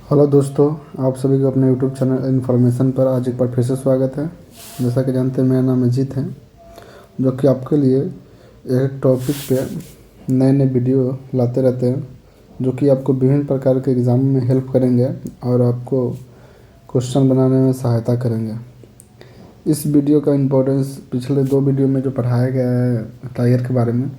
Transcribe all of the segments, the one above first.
Hello दोस्तों, आप सभी को अपने यूट्यूब चैनल इन्फॉर्मेशन पर आज एक बार फिर से स्वागत है। जैसा कि जानते हैं, मेरा नाम अजीत है, जो कि आपके लिए एक टॉपिक पे नए नए वीडियो लाते रहते हैं, जो कि आपको विभिन्न प्रकार के एग्ज़ाम में हेल्प करेंगे और आपको क्वेश्चन बनाने में सहायता करेंगे। इस वीडियो का इम्पोर्टेंस पिछले 2 वीडियो में जो पढ़ाया गया है टाइगर के बारे में,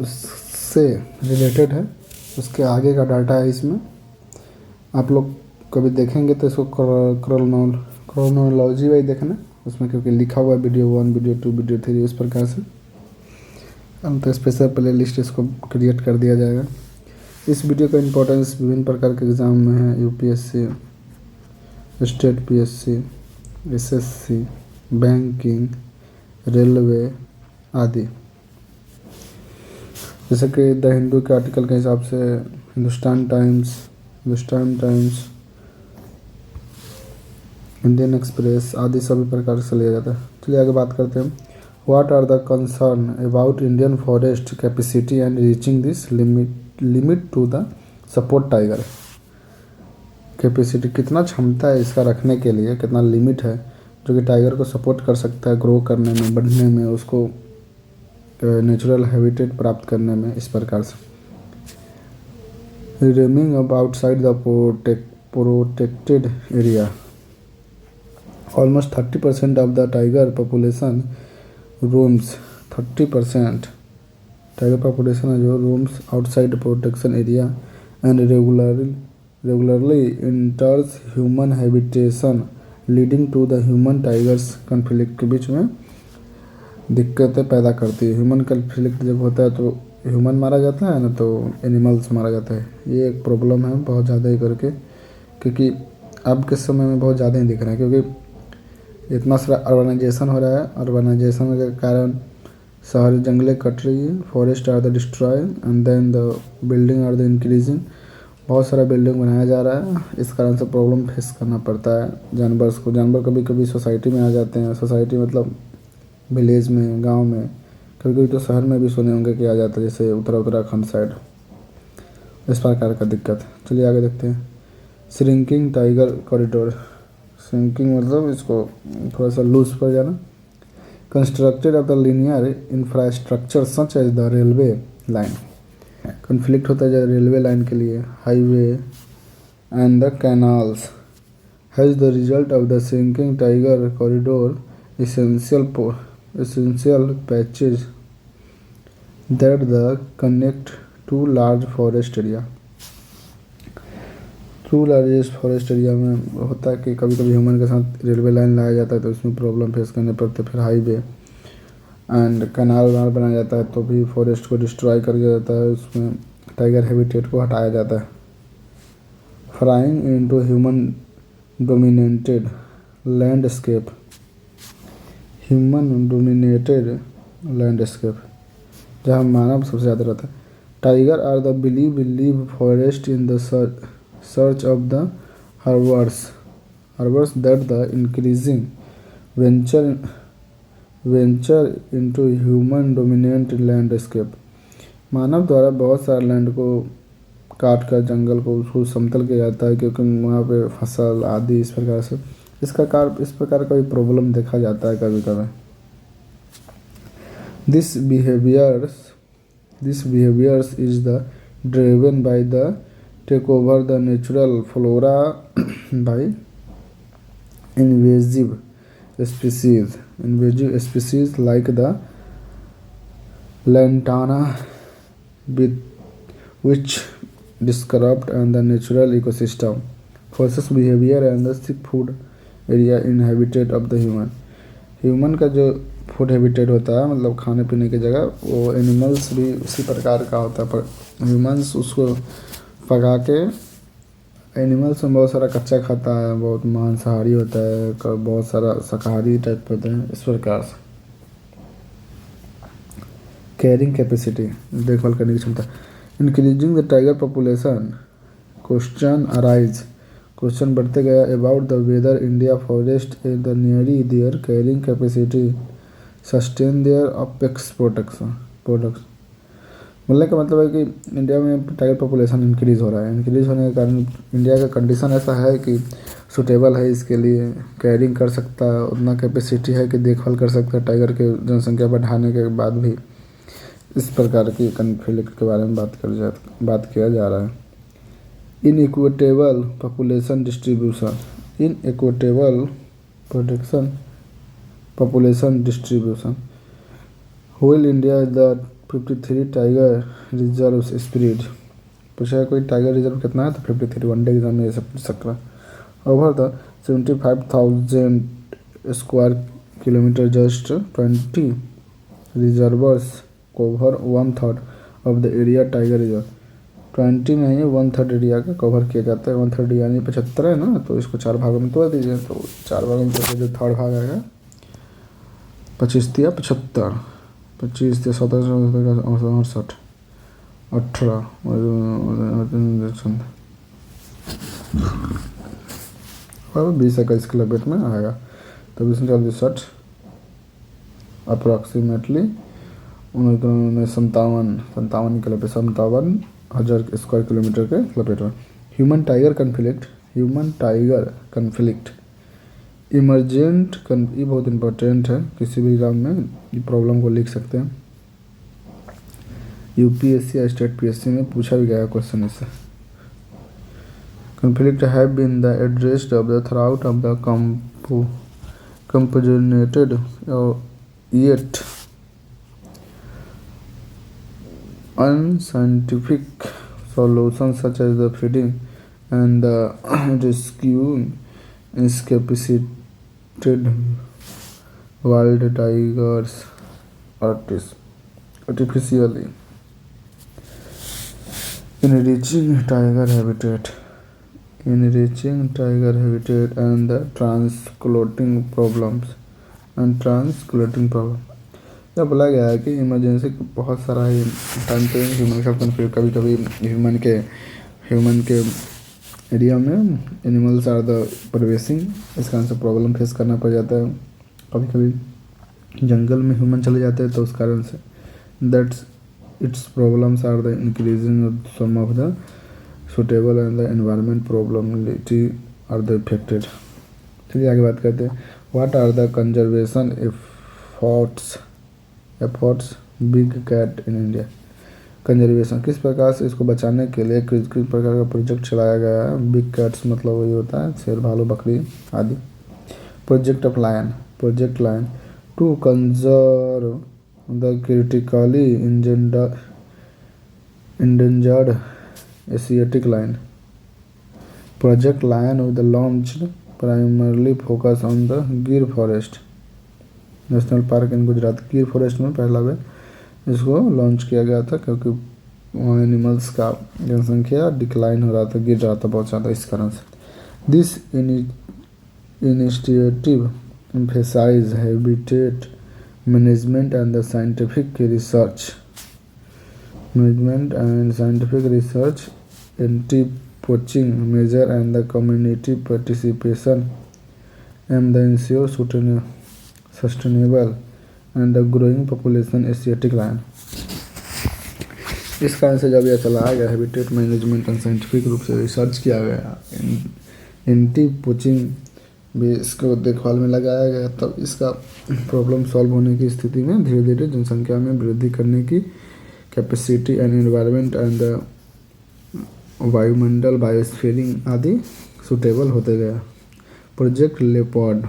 उससे रिलेटेड है। उसके आगे का डाटा है इसमें। आप लोग कभी देखेंगे तो इसको क्रोनोलॉजी वाइज देखना उसमें, क्योंकि लिखा हुआ है वीडियो 1, वीडियो 2, वीडियो 3 इस प्रकार से। हम तो स्पेशल प्ले लिस्ट इसको क्रिएट कर दिया जाएगा। इस वीडियो का इम्पोर्टेंस विभिन्न प्रकार के एग्ज़ाम में है, UPSC, state PSC, SSC, banking, railway आदि। जैसे कि द हिंदू के आर्टिकल के हिसाब से हिंदुस्तान टाइम्स, इंडियन एक्सप्रेस आदि सभी प्रकार से लिया जाता है। चलिए आगे बात करते हैं। What are the concern about Indian forest capacity and reaching this limit to the support tiger. Capacity कितना क्षमता है इसका रखने के लिए, कितना लिमिट है जो कि टाइगर को सपोर्ट कर सकता है ग्रो करने में, बढ़ने में, उसको नेचुरल हैबिटेट प्राप्त करने में, इस प्रकार से। roaming up outside the protected area. Almost 30% of the tiger population roams 30% tiger population है जो roams outside protection area and regularly enters human habitation, leading to the human tigers conflict के बीच में दिक्कतें पैदा करती है। ह्यूमन कन्फ्लिक्ट जब होता है तो ह्यूमन मारा जाता है ना, तो एनिमल्स मारा जाता है। ये एक प्रॉब्लम है बहुत ज़्यादा ही करके, क्योंकि अब के समय में बहुत ज़्यादा ही दिख रहा है, क्योंकि इतना सारा अर्बनाइजेशन हो रहा है। अर्बनाइजेशन के कारण शहरी जंगलें कट रही है, forest are the destroy and then the building are the increasing. बहुत सारा बिल्डिंग बनाया जा रहा है, इस कारण से प्रॉब्लम फेस करना पड़ता है जानवर्स को। जानवर कभी कभी सोसाइटी में आ जाते हैं। सोसाइटी मतलब विलेज में, गांव में, कभी कभी तो शहर में भी सुने होंगे कि आ जाता है, जैसे उत्तराखंड साइड। इस प्रकार का दिक्कत। चलिए आगे देखते हैं। Shrinking tiger corridor. श्रिंकिंग मतलब इसको थोड़ा सा लूज पर जाना। Constructed of the linear infrastructure such as the railway line. Conflict होता है जब रेलवे लाइन के लिए, highway and the canals has the result of the shrinking tiger corridor essential patches that the connect two large forest area। Two largest forest area में होता है कि कभी कभी ह्यूमन के साथ रेलवे लाइन लाया जाता है तो उसमें प्रॉब्लम फेस करने पड़ते। फिर हाईवे एंड कैनाल वाल बनाया जाता है तो भी फॉरेस्ट को डिस्ट्रॉय कर दिया जाता है, उसमें टाइगर हैबिटेट को हटाया जाता है। Frying into human dominated landscape. Human dominated landscape जहाँ मानव सबसे ज़्यादा रहता है। Tiger are the believe forest in the search of the herbivores that the increasing venture into human dominated landscape. मानव द्वारा बहुत सारे लैंड को काट कर जंगल को उसको समतल किया जाता है, क्योंकि वहाँ पे फसल आदि इस प्रकार से इस प्रकार का भी प्रॉब्लम देखा जाता है कभी कभी। This behaviours is the driven by the take over the natural flora by invasive species like the lantana which disrupt and the natural ecosystem, forces behavior and the seek food area in habitat of the human का जो food habitat होता है, मतलब खाने पीने की जगह, वो एनिमल्स भी उसी प्रकार का होता है। पर ह्यूमन्स उसको पका के, एनिमल्स में बहुत सारा कच्चा खाता है, बहुत मांसाहारी होता है, बहुत सारा शाकाहारी टाइप होता है, इस प्रकार से। कैरिंग कैपेसिटी, देखभाल करने की क्षमता। Increasing the tiger population, question बढ़ते गया about the whether India forest in the nearly their caring capacity sustain their apex products. बोलने का मतलब है कि इंडिया में टाइगर पॉपुलेशन इंक्रीज़ हो रहा है। इंक्रीज़ होने के कारण इंडिया का कंडीशन ऐसा है कि सूटेबल है इसके लिए, कैरिंग कर सकता है, उतना कैपेसिटी है कि देखभाल कर सकता है टाइगर के जनसंख्या बढ़ाने के बाद भी। इस प्रकार की कन्फ्लिक्ट के बारे में बात किया जा रहा है। Inequitable population distribution, inequitable protection population distribution. Wheel India is the 53 tiger reserve spread. पूछा है कोई टाइगर रिजर्व कितना है, तो 53। वनडे एग्जाम में ये सब पूछ सकता है। Over the 75,000 square kilometre, just 20 reservoirs cover 1/3 of the area tiger reserve. 20 में ही 1/3 एरिया का कवर किया जाता है। 1/3 यानी 75 है ना, तो इसको 4 भागों में तोड़ दीजिए, तो 4 भागों में तोड़ दीजिए, थर्ड भाग आएगा 25 या 75, 25 या 17, 68, 18 और 20 का इसके लपेट में आएगा। तो 20 अप्रॉक्सीमेटली 57 के लपेट, 57,000 स्क्वायर किलोमीटर के लपेट में। ह्यूमन टाइगर कन्फ्लिक्ट इमरजेंट, ये बहुत इंपॉर्टेंट है, किसी भी एग्जाम में ये प्रॉब्लम को लिख सकते हैं। यूपीएससी या स्टेट पीएससी में पूछा भी गया क्वेश्चन इससे। Conflict have been the addressed of the throughout of the compaginated yet unscientific solutions such as the feeding and the rescuing incapacitated wild tigers artificially, enriching tiger habitat and the transcloting problems यह बोला गया है कि emergency बहुत सारा ही time पे human का conflict, कभी कभी ह्यूमन के एरिया में एनिमल्स आर द परवेसिंग, इस कारण से प्रॉब्लम फेस करना पड़ जाता है। कभी कभी जंगल में ह्यूमन चले जाते हैं, तो उस कारण से that's its problems are the increasing some of the suitable and the environment प्रॉब्लमिटी आर द इफेक्टेड। चलिए आगे बात करते हैं। What are the conservation efforts big cat in India. Conservation, किस प्रकार से इसको बचाने के लिए किस प्रकार का प्रोजेक्ट चलाया गया है। बिग कैट्स मतलब वही होता है शेर, भालू, बकरी आदि। Project lion to conserve the critically endangered Asiatic lion. Project Lion with the launched primarily focus on the गिर फॉरेस्ट नेशनल पार्क इन गुजरात। गिर फॉरेस्ट में पहला बार इसको लॉन्च किया गया था, क्योंकि वहाँ एनिमल्स का जनसंख्या डिक्लाइन हो रहा था, गिर रहा था बहुत ज़्यादा, इस कारण से। This initiative emphasize habitat management and the scientific research, anti-poaching measure and the community participation and the ensure sustainable and the growing population Asiatic lion। इस कारण से जब यह चलाया गया हैबिटेट मैनेजमेंट एंड साइंटिफिक रूप से रिसर्च किया गया, एंटी पोचिंग भी इसको देखभाल में लगाया गया, तब इसका प्रॉब्लम सॉल्व होने की स्थिति में धीरे धीरे जनसंख्या में वृद्धि करने की capacity and environment and the वायुमंडल बायोस्फीयरिंग आदि सुटेबल होते गया। प्रोजेक्ट लेपर्ड,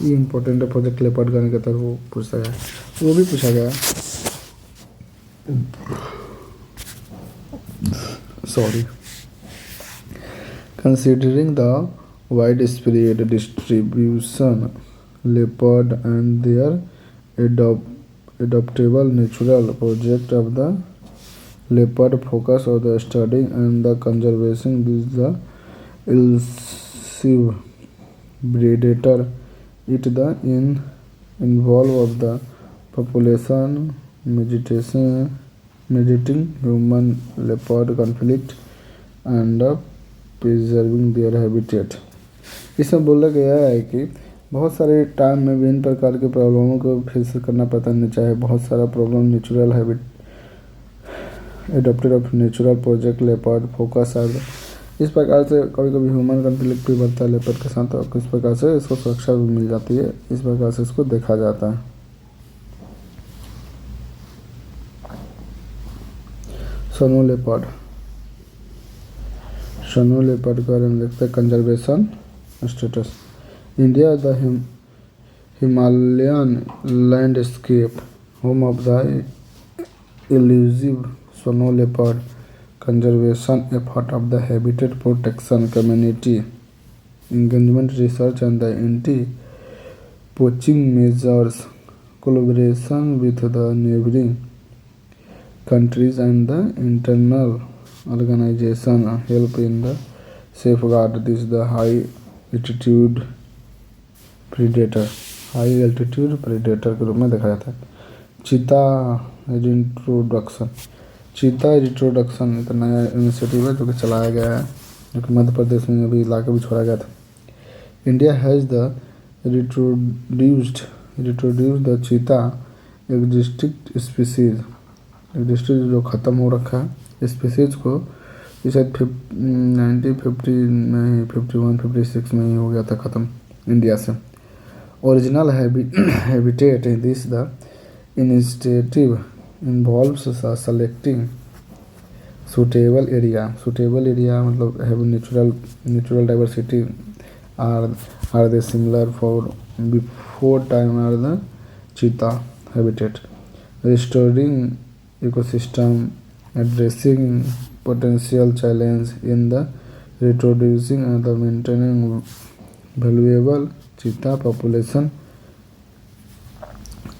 ये इंपॉर्टेंट है। प्रोजेक्ट लेपर्ड करने के तरफ वो पूछा गया, वो भी पूछा गया, sorry. Considering the widespread distribution leopard and their adaptable natural project of the leopard focus on the studying and the conservation with the elusive predator it the involve of the population mediating human leopard conflict and preserving their habitat। इसमें बोला गया है कि बहुत सारे time में विभिन्न प्रकार के प्रॉब्लमों को फेस करना पड़ता है, चाहे बहुत सारा problem natural adopted of natural project leopard focus are. इस प्रकार से कभी कभी ह्यूमन कॉन्फ्लिक्ट भी बढ़ता है लेपर्ड के साथ, और किस प्रकार से इसको सुरक्षा भी मिल जाती है, इस प्रकार से इसको देखा जाता है। स्नो लेपर्ड, स्नो लेपर्ड के बारे में देखते हैं। Conservation status, India the Himalayan landscape home of the elusive snow leopard conservation effort of the habitat protection community engagement research and the anti-poaching measures collaboration with the neighboring countries and the internal organization help in the safeguard this the high altitude predator के रूप में देखा जाता है। चीता introduction, चीता introduction एक नया इनिशिएटिव है जो कि चलाया गया है, जो कि मध्य प्रदेश में अभी ला के भी छोड़ा गया था। India has the reintroduced the cheetah existing species, existing जो ख़त्म हो रखा है स्पीसीज को, ये शायद 1950 में 51 56 में ही हो गया था ख़त्म इंडिया से। Original habitat this the initiative involves selecting suitable area मतलब have natural diversity are they similar for before time are the cheetah habitat, restoring ecosystem, addressing potential challenge in the reproducing and the maintaining valuable cheetah population।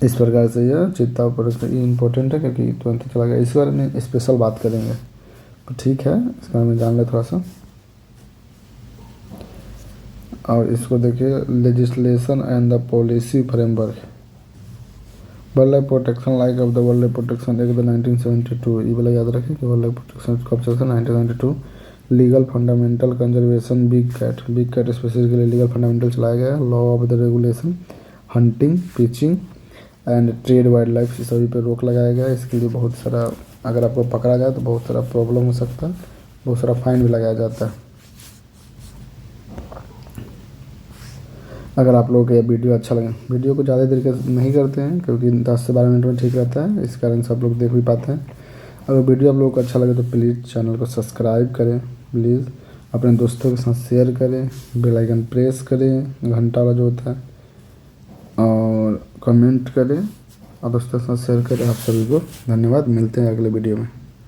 इस प्रकार से यह चीता पर important है क्योंकि तुरंत चला गया। इस बारे में स्पेशल बात करेंगे, तो ठीक है इसके बारे में जान ले थोड़ा सा। और इसको देखिए, legislation and the policy framework, world life protection like of the world life protection act 1972, ये वाला याद रखें कि वर्ल्ड लाइफ प्रोटेक्शन कब से 1992। Legal fundamental conservation big cat species के लिए लीगल फंडामेंटल चलाया गया है। Law of the regulation hunting poaching and trade wildlife सभी पे रोक लगाया गया है। इसके लिए बहुत सारा, अगर आपको पकड़ा जाए तो बहुत सारा प्रॉब्लम हो सकता है, बहुत सारा फाइन भी लगाया जाता है। अगर आप लोगों को ये वीडियो अच्छा लगे, वीडियो को ज़्यादा देर के नहीं करते हैं क्योंकि 10 से 12 मिनट में ठीक रहता है, इस कारण से आप लोग देख भी पाते हैं। अगर वीडियो आप लोगों को अच्छा लगे तो प्लीज़ चैनल को सब्सक्राइब करें, प्लीज़ अपने दोस्तों के साथ शेयर करें, बेल आइकन प्रेस करें, घंटा वाला जो होता है, और कमेंट करें और दोस्तों के साथ शेयर करें। आप सभी को धन्यवाद, मिलते हैं अगले वीडियो में।